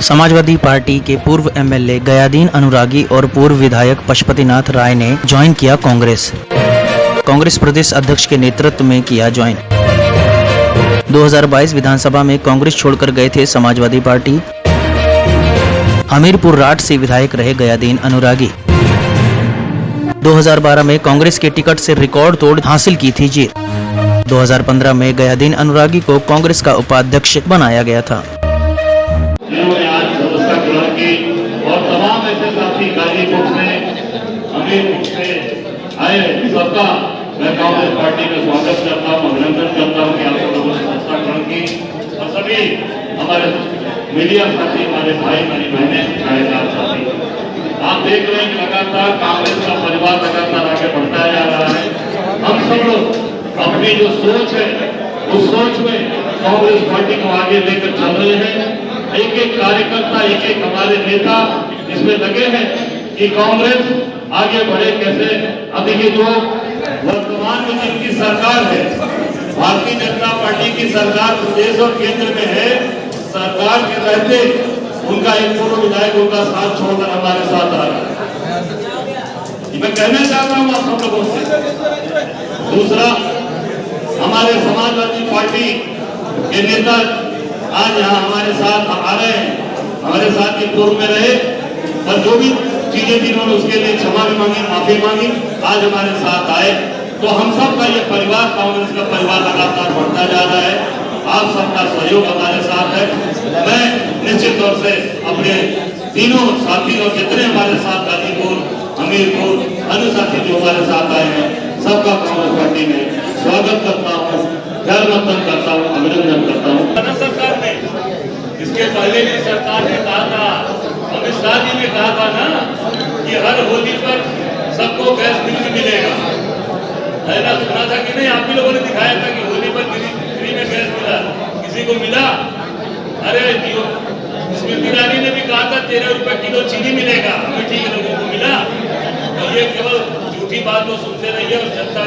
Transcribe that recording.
Samajwadi party के पूर्व MLA Gayadin अनुरागी और पूर्व विधायक पशुपतिनाथ राय ने ज्वाइन किया कांग्रेस। कांग्रेस प्रदेश अध्यक्ष के नेतृत्व में किया ज्वाइन। 2022 विधानसभा में कांग्रेस छोड़कर गए थे समाजवादी पार्टी। हमीरपुर राठ से विधायक रहे गयादीन अनुरागी। 2012 में कांग्रेस के टिकट से रिकॉर्ड तोड़ हासिल की थी जीत। 2015 में गयादीन अनुरागी को कांग्रेस का उपाध्यक्ष बनाया गया था। जिन्होंने आज व्यवस्था ग्रहण की और तमाम ऐसे साथी गाजीपुर से हमीरपुर से आए, सबका मैं कांग्रेस पार्टी का स्वागत करता हूँ, अभिनंदन करता हूँ कि आप लोगों ने व्यवस्था ग्रहण की। और सभी हमारे मीडिया साथी, हमारे भाई हमारी बहनें, छायादार साथी, आप देख रहे हैं लगातार कांग्रेस का परिवार लगातार आगे बढ़ता जा रहा है। हम सब लोग अपनी जो सोच है उस सोच में कांग्रेस पार्टी को आगे लेकर चल रहे हैं। एक एक कार्यकर्ता, एक एक हमारे नेता इसमें लगे हैं कि कांग्रेस आगे बढ़े कैसे। अभी ये जो वर्तमान में जिनकी सरकार है, भारतीय जनता पार्टी की सरकार प्रदेश और केंद्र में है, सरकार के रहते उनका एक पूर्व विधायक उनका साथ छोड़कर हमारे साथ आ रहा है। मैं कहना चाहता हूँ आप सब लोगों से। दूसरा, हमारे समाजवादी पार्टी के नेता आज यहाँ हमारे साथ आ रहे हैं, हमारे साथ ही पूर्व में रहे और जो भी चीजें थी उन्होंने उसके लिए क्षमा भी मांगी, माफी मांगी, आज हमारे साथ आए। तो हम सब का ये परिवार, कांग्रेस का परिवार लगातार बढ़ता जा रहा है। आप सबका सहयोग हमारे साथ है। मैं निश्चित तौर से अपने तीनों साथी और जितने हमारे साथ गाजीपुर, हमीरपुर, अन्य साथी जो हमारे साथ आए हैं, सबका कांग्रेस पार्टी में स्वागत करता हूँ, धन्यवाद करता हूँ, अभिनंदन करता हूँ। सरकार ने इसके पहले भी सरकार ने कहा था, अमित शाह जी ने कहा था ना कि हर होली पर सबको गैस फ्री मिलेगा, है ना? सुना था कि नहीं? आप भी लोगों ने दिखाया था कि होली पर फ्री में गैस मिला, किसी को मिला? अरे स्मृति ईरानी ने भी कहा था 13 रुपए किलो चीनी मिलेगा, हमें ठीक लोगों को मिला। तो ये केवल झूठी बात तो सुनते रहिए और जनता